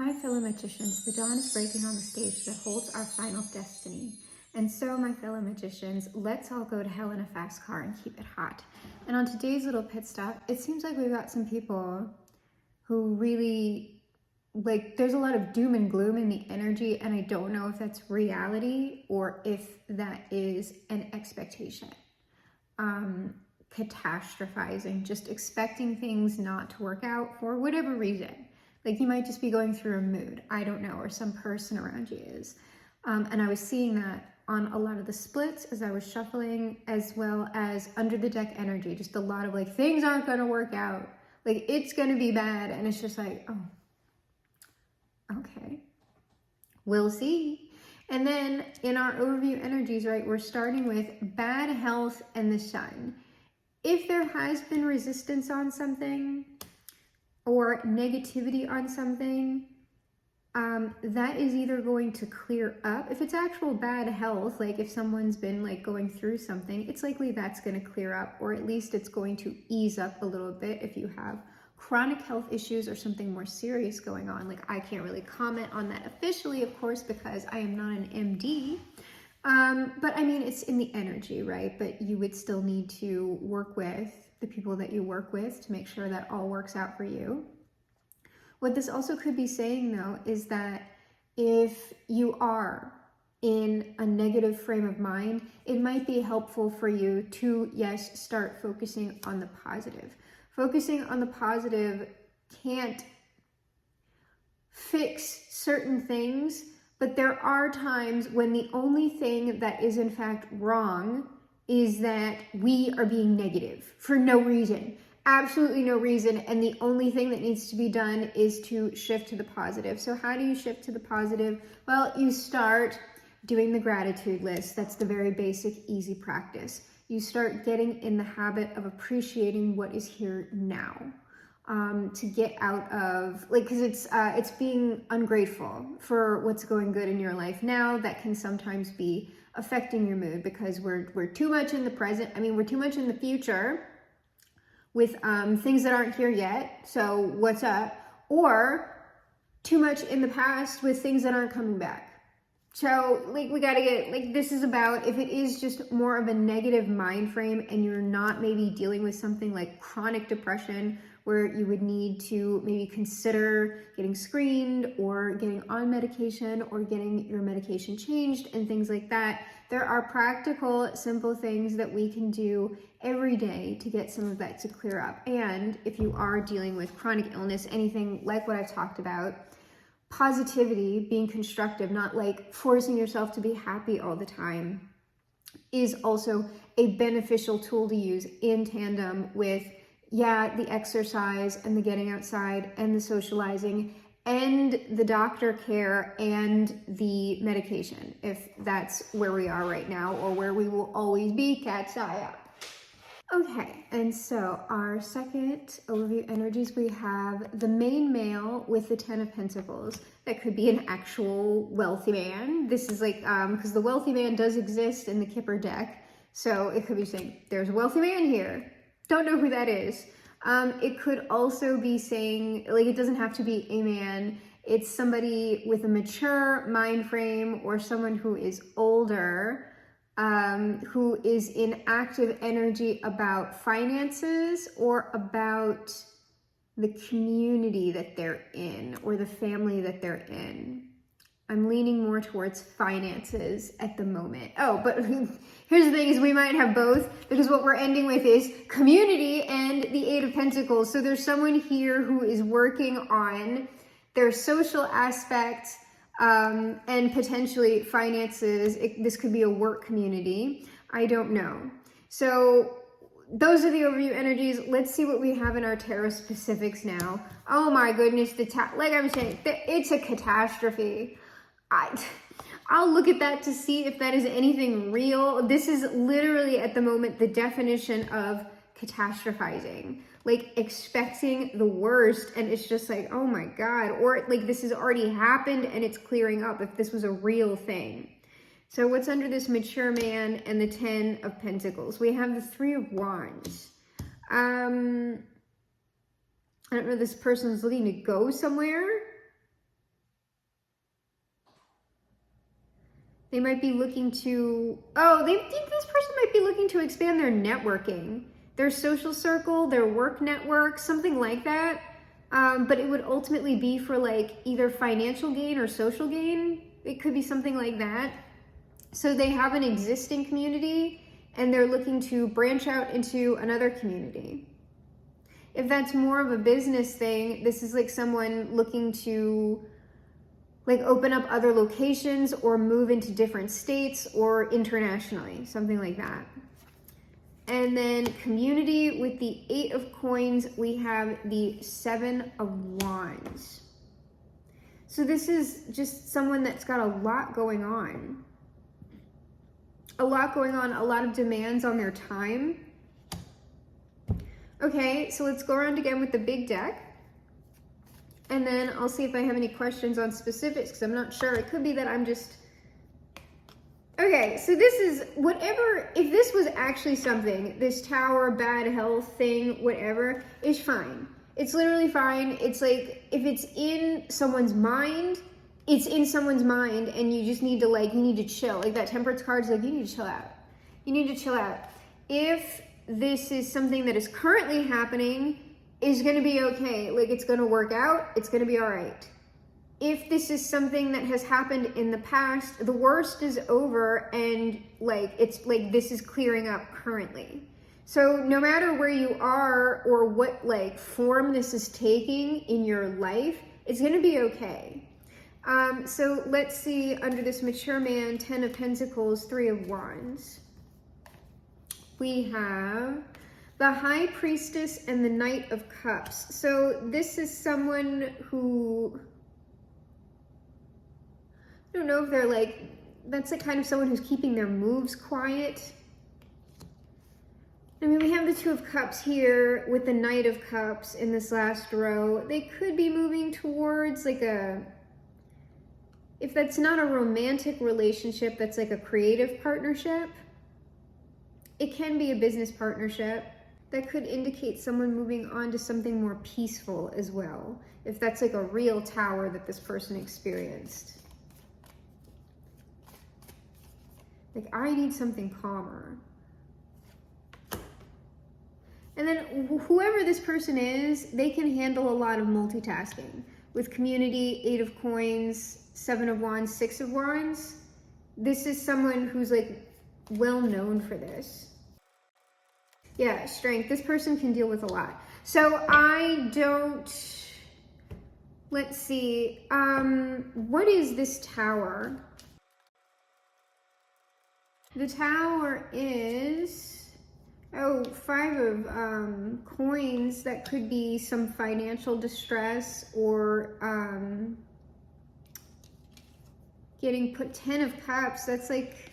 My fellow magicians, the dawn is breaking on the stage that holds our final destiny. And so, my fellow magicians, let's all go to hell in a fast car and keep it hot. And on today's little pit stop, it seems like we've got some people who really, there's a lot of doom and gloom in the energy, and I don't know if that's reality or if that is an expectation. Catastrophizing, just expecting things not to work out for whatever reason. Like you might just be going through a mood, I don't know, or some person around you is. And I was seeing that on a lot of the splits as I was shuffling, as well as under the deck energy, just a lot of like, things aren't gonna work out. Like it's gonna be bad. And it's just like, oh, okay, we'll see. And then in our overview energies, right, we're starting with bad health and the sun. If there has been resistance on something, or negativity on something, that is either going to clear up. If it's actual bad health, like if someone's been like going through something, it's likely that's going to clear up, or at least it's going to ease up a little bit if you have chronic health issues or something more serious going on. Like I can't really comment on that officially, of course, because I am not an MD. But I mean, it's in the energy, right? But you would still need to work with the people that you work with to make sure that all works out for you. What this also could be saying though, is that if you are in a negative frame of mind, it might be helpful for you to, yes, start focusing on the positive. Focusing on the positive can't fix certain things, but there are times when the only thing that is in fact wrong is that we are being negative for no reason, absolutely no reason. And the only thing that needs to be done is to shift to the positive. So how do you shift to the positive? Well, you start doing the gratitude list. That's the very basic, easy practice. You start getting in the habit of appreciating what is here now. To get out of, like, because it's being ungrateful for what's going good in your life now that can sometimes be affecting your mood, because we're too much in the present. I mean, we're too much in the future with things that aren't here yet. So what's up? Or too much in the past with things that aren't coming back. So like we got to get, like, this is about, if it is just more of a negative mind frame and you're not maybe dealing with something like chronic depression, where you would need to maybe consider getting screened or getting on medication or getting your medication changed and things like that. There are practical, simple things that we can do every day to get some of that to clear up. And if you are dealing with chronic illness, anything like what I've talked about, positivity, being constructive, not like forcing yourself to be happy all the time, is also a beneficial tool to use in tandem with, yeah, the exercise and the getting outside and the socializing and the doctor care and the medication, if that's where we are right now or where we will always be, cat's eye up. Okay, and so our second overview energies, we have the main male with the 10 of Pentacles. That could be an actual wealthy man. This is like, because the wealthy man does exist in the Kipper deck. So it could be saying, there's a wealthy man here. Don't know who that is. It could also be saying, like, it doesn't have to be a man. It's somebody with a mature mind frame or someone who is older, who is in active energy about finances or about the community that they're in or the family that they're in. I'm leaning more towards finances at the moment. Oh, but here's the thing, is we might have both, because what we're ending with is community and the 8 of Pentacles. So there's someone here who is working on their social aspect, and potentially finances. This could be a work community. I don't know. So those are the overview energies. Let's see what we have in our tarot specifics now. Oh my goodness, like I'm saying, it's a catastrophe. I'll look at that to see if that is anything real. This is literally at the moment the definition of catastrophizing, like expecting the worst, and it's just like, oh my God, or like this has already happened and it's clearing up if this was a real thing. So what's under this mature man and the 10 of Pentacles? We have the 3 of Wands. I don't know, this person's looking to go somewhere. They might be looking to, oh, they think this person might be looking to expand their networking, their social circle, their work network, something like that. But it would ultimately be for like either financial gain or social gain. It could be something like that. So they have an existing community and they're looking to branch out into another community. If that's more of a business thing, this is like someone looking to like open up other locations or move into different states or internationally, something like that. And then community, with the 8 of coins, we have the 7 of wands. So this is just someone that's got a lot going on. A lot going on, a lot of demands on their time. Okay, so let's go around again with the big deck. And then I'll see if I have any questions on specifics, because I'm not sure. It could be that I'm just... Okay, so this is whatever, if this was actually something, this tower, bad health thing, whatever, is fine. It's literally fine. It's like, if it's in someone's mind, it's in someone's mind, and you just need to like, you need to chill. Like that Temperance card's like, you need to chill out. You need to chill out. If this is something that is currently happening, is going to be okay. Like it's going to work out. It's going to be all right. If this is something that has happened in the past, the worst is over, and like it's like this is clearing up currently. So no matter where you are or what like form this is taking in your life, it's going to be okay. So let's see, under this mature man, 10 of Pentacles, 3 of Wands. We have the High Priestess and the Knight of Cups. So this is someone who, I don't know if they're like, that's the kind of someone who's keeping their moves quiet. I mean, we have the 2 of Cups here with the Knight of Cups in this last row. They could be moving towards like a, if that's not a romantic relationship, that's like a creative partnership. It can be a business partnership. That could indicate someone moving on to something more peaceful as well, if that's like a real tower that this person experienced. Like, I need something calmer. And then whoever this person is, they can handle a lot of multitasking. With community, 8 of coins, 7 of wands, 6 of wands. This is someone who's like well known for this. Yeah, strength. This person can deal with a lot. So I don't, let's see, what is this tower? The tower is, 5 of coins. That could be some financial distress or getting put, 10 of cups. That's like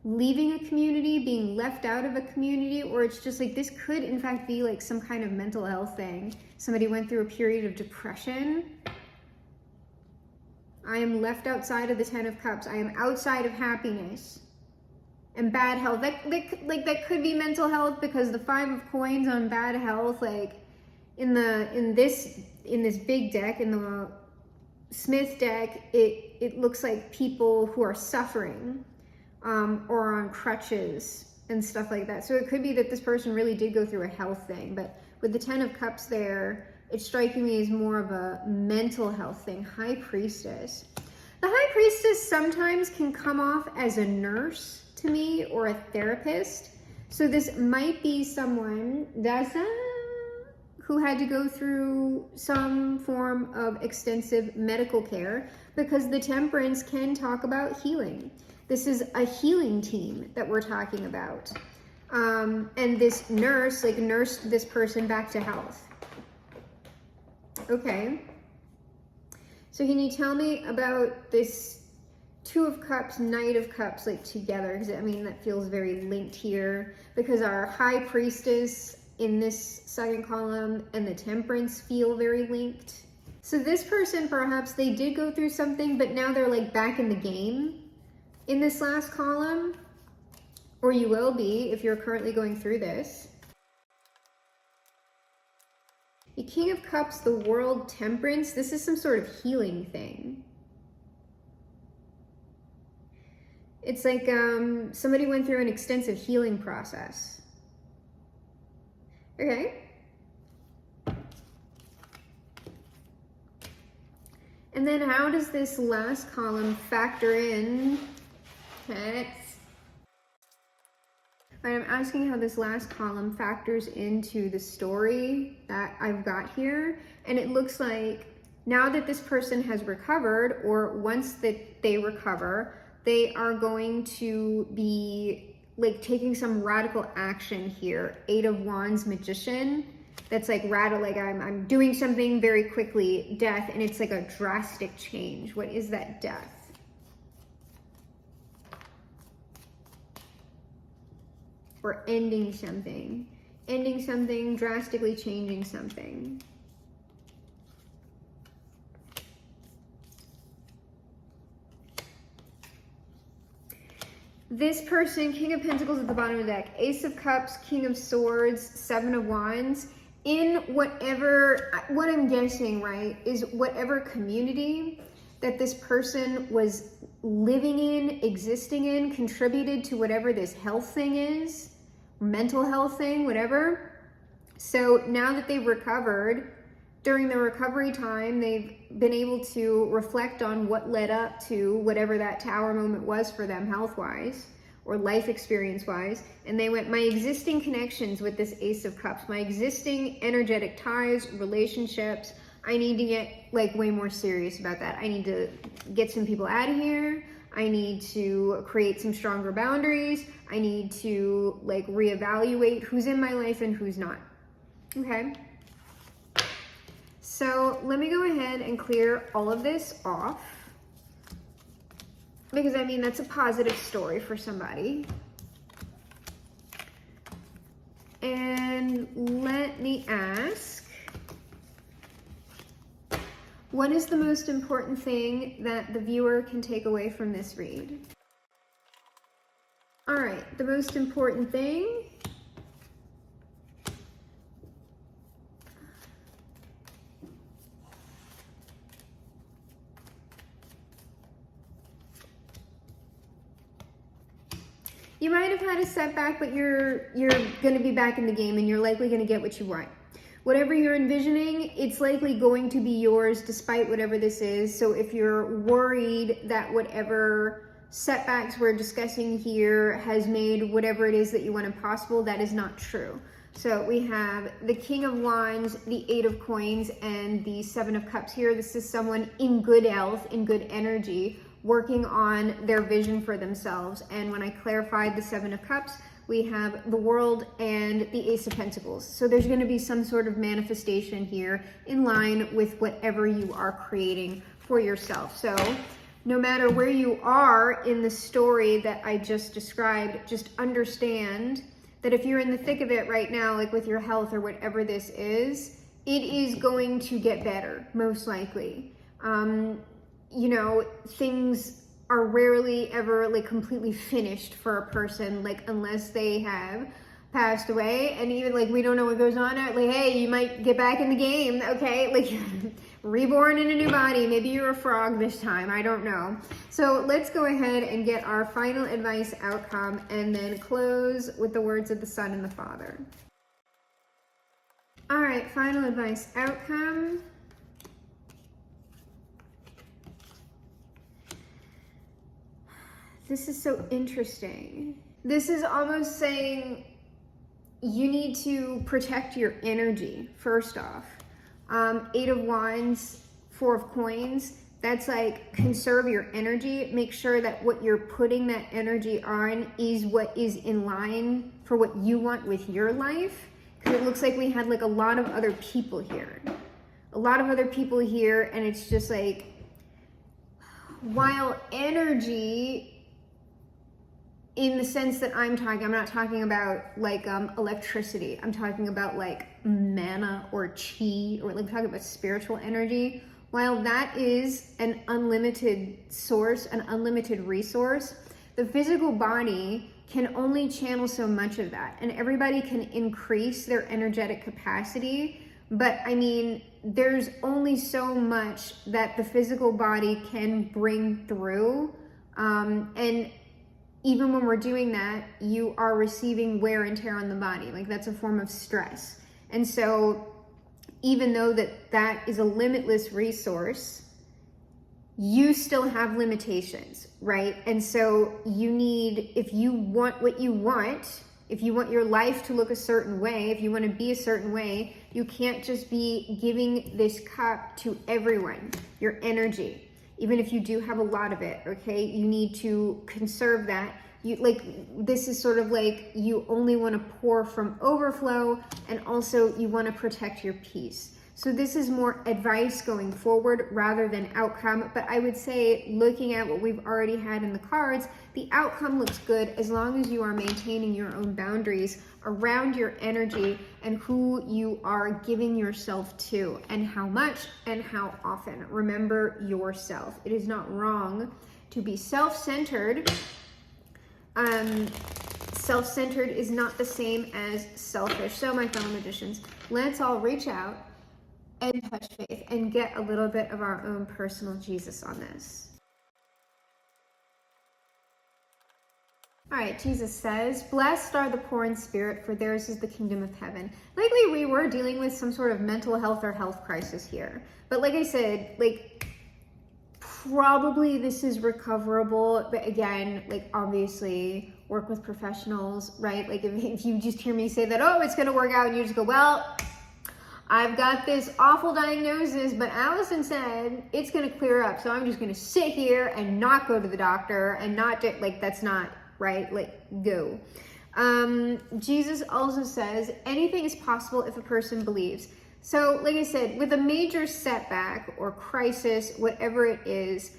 leaving a community, being left out of a community, or it's just like, this could in fact be like some kind of mental health thing. Somebody went through a period of depression. I am left outside of the 10 of cups. I am outside of happiness. And bad health, that could be mental health, because the 5 of coins on bad health, like in this big deck, in the Smith deck, it looks like people who are suffering, or on crutches and stuff like that. So it could be that this person really did go through a health thing, but with the 10 of cups there, it's striking me as more of a mental health thing. High Priestess. The High Priestess sometimes can come off as a nurse to me, or a therapist. So this might be someone that's who had to go through some form of extensive medical care, because the Temperance can talk about healing. This is a healing team that we're talking about. And this nurse, like, nursed this person back to health. Okay. So can you tell me about this 2 of Cups, Knight of Cups, like together? Because I mean, that feels very linked here, because our High Priestess in this second column and the Temperance feel very linked. So this person, perhaps they did go through something, but now they're like back in the game in this last column, or you will be if you're currently going through this. The King of Cups, the World, Temperance, this is some sort of healing thing. It's like somebody went through an extensive healing process. Okay. And then how does this last column factor in? Okay. All right, I'm asking how this last column factors into the story that I've got here. And it looks like now that this person has recovered, or once that they recover, they are going to be like taking some radical action here. 8 of Wands, Magician. That's like radical, like I'm doing something very quickly. Death, and it's like a drastic change. What is that death? Or ending something, drastically changing something. This person, King of Pentacles at the bottom of the deck, Ace of Cups, King of Swords, 7 of Wands, in whatever, what I'm guessing, right, is whatever community that this person was living in, existing in, contributed to whatever this health thing is, mental health thing, whatever. So now that they've recovered, during the recovery time, they've been able to reflect on what led up to whatever that tower moment was for them health-wise or life experience-wise. And they went, my existing connections with this Ace of Cups, my existing energetic ties, relationships, I need to get like way more serious about that. I need to get some people out of here. I need to create some stronger boundaries. I need to like reevaluate who's in my life and who's not. Okay. So let me go ahead and clear all of this off, because I mean, that's a positive story for somebody. And let me ask, what is the most important thing that the viewer can take away from this read? All right, the most important thing you might have had a setback, but you're going to be back in the game and you're likely going to get what you want. Whatever you're envisioning, it's likely going to be yours despite whatever this is. So if you're worried that whatever setbacks we're discussing here has made whatever it is that you want impossible, that is not true. So we have the King of Wands, the 8 of Coins, and the 7 of Cups here. This is someone in good health, in good energy, working on their vision for themselves. And when I clarified the 7 of Cups, we have the World and the Ace of Pentacles. So there's going to be some sort of manifestation here in line with whatever you are creating for yourself. So no matter where you are in the story that I just described, just understand that if you're in the thick of it right now, like with your health or whatever this is, it is going to get better, most likely. You know, things are rarely ever like completely finished for a person, like unless they have passed away. And even like we don't know what goes on out, like, hey, you might get back in the game, okay? Like reborn in a new body, maybe you're a frog this time, I don't know. So let's go ahead and get our final advice outcome and then close with the words of the Son and the Father. All right, final advice outcome. This is so interesting. This is almost saying you need to protect your energy, first off. 8 of Wands, 4 of Coins, that's like conserve your energy. Make sure that what you're putting that energy on is what is in line for what you want with your life. Because it looks like we had like a lot of other people here. A lot of other people here, and it's just like, while energy, in the sense that I'm not talking about like electricity. I'm talking about like mana or chi, or like talking about spiritual energy. While that is an unlimited source, an unlimited resource, the physical body can only channel so much of that. And everybody can increase their energetic capacity. But I mean, there's only so much that the physical body can bring through. And even when we're doing that, you are receiving wear and tear on the body. Like, that's a form of stress. And so even though that is a limitless resource, you still have limitations, right? And so you need, if you want what you want, if you want your life to look a certain way, if you want to be a certain way, you can't just be giving this cup to everyone, your energy, even if you do have a lot of it, okay? You need to conserve that. This is sort of like you only want to pour from overflow, and also you want to protect your peace. So this is more advice going forward rather than outcome. But I would say, looking at what we've already had in the cards, the outcome looks good as long as you are maintaining your own boundaries around your energy and who you are giving yourself to, and how much and how often. Remember yourself. It is not wrong to be self-centered. Self-centered is not the same as selfish. So my fellow magicians, let's all reach out and touch faith and get a little bit of our own personal Jesus on this. All right, Jesus says, blessed are the poor in spirit, for theirs is the kingdom of heaven. Likely we were dealing with some sort of mental health or health crisis here. But like I said, probably this is recoverable. But again, obviously work with professionals, right? If you just hear me say that, oh, it's going to work out, and you just go, well, I've got this awful diagnosis, but Allison said it's going to clear up. So I'm just going to sit here and not go to the doctor and not do, that's not right. Go. Jesus also says anything is possible if a person believes. So like I said, with a major setback or crisis, whatever it is,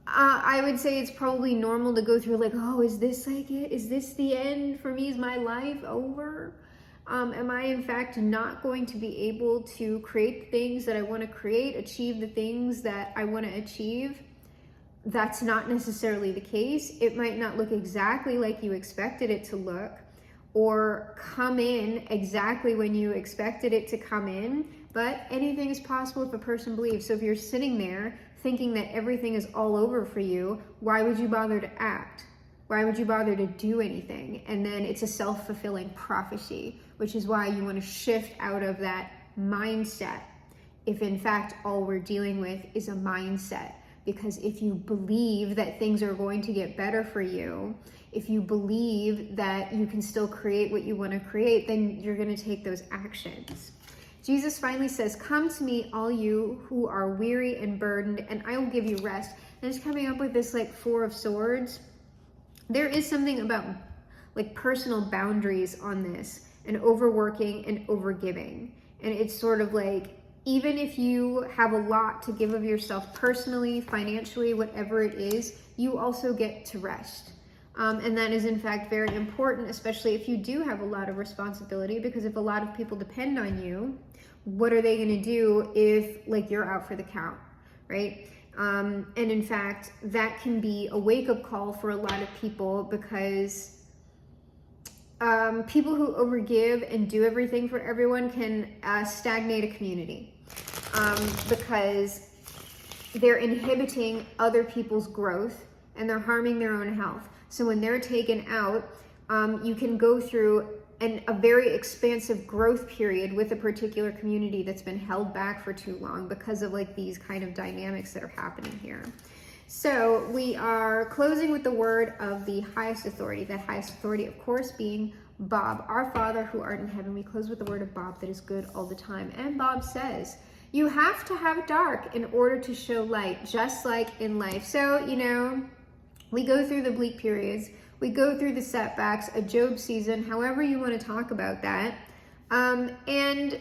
I would say it's probably normal to go through oh, is this it? Is this the end for me? Is my life over? Am I in fact not going to be able to create the things that I want to create, achieve the things that I want to achieve? That's not necessarily the case. It might not look exactly like you expected it to look, or come in exactly when you expected it to come in, but anything is possible if a person believes. So if you're sitting there thinking that everything is all over for you, why would you bother to act? Why would you bother to do anything? And then it's a self-fulfilling prophecy, which is why you want to shift out of that mindset, if in fact all we're dealing with is a mindset. Because if you believe that things are going to get better for you, if you believe that you can still create what you want to create, then you're going to take those actions. Jesus finally says, come to me, all you who are weary and burdened, and I will give you rest. And it's coming up with this Four of Swords. There is something about personal boundaries on this, and overworking and overgiving. And it's sort of even if you have a lot to give of yourself personally, financially, whatever it is, you also get to rest. And that is in fact very important, especially if you do have a lot of responsibility, because if a lot of people depend on you, what are they going to do if you're out for the count, right? And in fact, that can be a wake-up call for a lot of people, because people who overgive and do everything for everyone can stagnate a community, because they're inhibiting other people's growth and they're harming their own health. So when they're taken out, you can go through a very expansive growth period with a particular community that's been held back for too long because of these kind of dynamics that are happening here. So we are closing with the word of the highest authority, that highest authority, of course, being Bob, our Father who art in heaven. We close with the word of Bob that is good all the time. And Bob says, you have to have dark in order to show light, just like in life. So, we go through the bleak periods, we go through the setbacks, a Job season, however you want to talk about that. And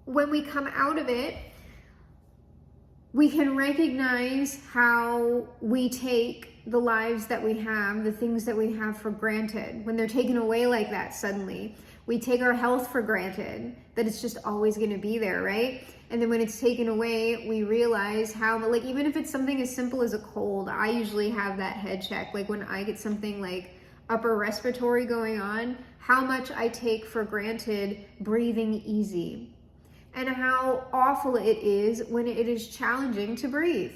when we come out of it, we can recognize how we take the lives that we have, the things that we have for granted. When they're taken away like that suddenly, we take our health for granted, that it's just always going to be there, right? And then when it's taken away, we realize how, even if it's something as simple as a cold, I usually have that head check. When I get something upper respiratory going on, how much I take for granted breathing easy, and how awful it is when it is challenging to breathe,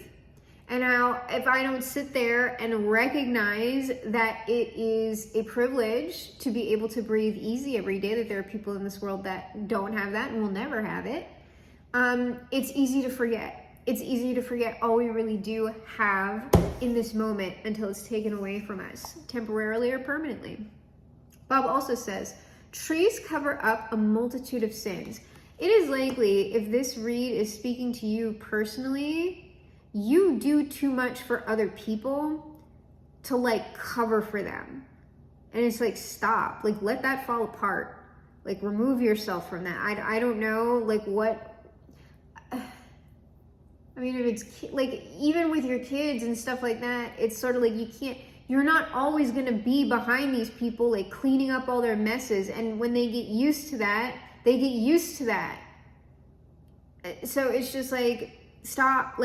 and how if I don't sit there and recognize that it is a privilege to be able to breathe easy every day, that there are people in this world that don't have that and will never have it, it's easy to forget. It's easy to forget all we really do have in this moment until it's taken away from us, temporarily or permanently. Bob also says, trees cover up a multitude of sins. It is likely, if this read is speaking to you personally, you do too much for other people to like cover for them. And it's like, stop, like let that fall apart. Like remove yourself from that. I don't know, like what, I mean, if it's like, even with your kids and stuff like that, it's sort of like you're not always going to be behind these people, like cleaning up all their messes. And when they get used to that, they get used to that. So it's just like, stop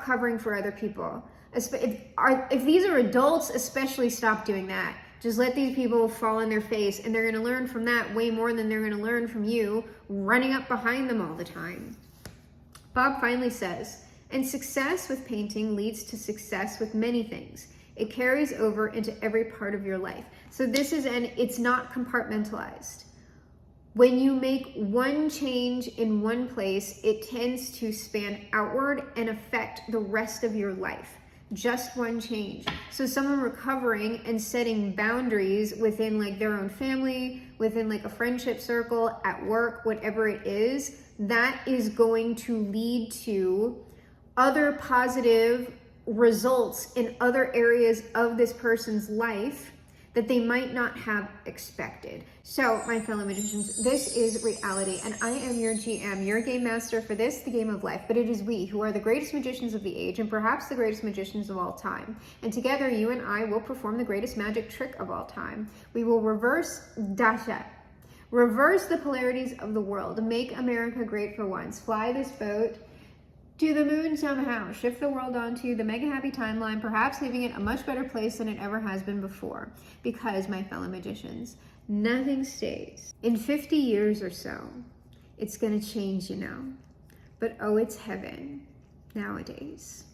covering for other people. If these are adults, especially stop doing that. Just let these people fall on their face, and they're going to learn from that way more than they're going to learn from you running up behind them all the time. Bob finally says, and success with painting leads to success with many things. It carries over into every part of your life. So it's not compartmentalized. When you make one change in one place, it tends to span outward and affect the rest of your life. Just one change. So someone recovering and setting boundaries within like their own family, within like a friendship circle, at work, whatever it is, that is going to lead to other positive results in other areas of this person's life that they might not have expected. So, my fellow magicians, this is reality, and I am your GM, your game master for this, the game of life, but it is we who are the greatest magicians of the age, and perhaps the greatest magicians of all time. And together, you and I will perform the greatest magic trick of all time. We will reverse dasha. Reverse the polarities of the world. Make America great for once. Fly this boat to the moon somehow. Shift the world onto the mega happy timeline, perhaps leaving it a much better place than it ever has been before. Because, my fellow magicians, nothing stays. In 50 years or so, it's going to change, you know. But oh, it's heaven nowadays.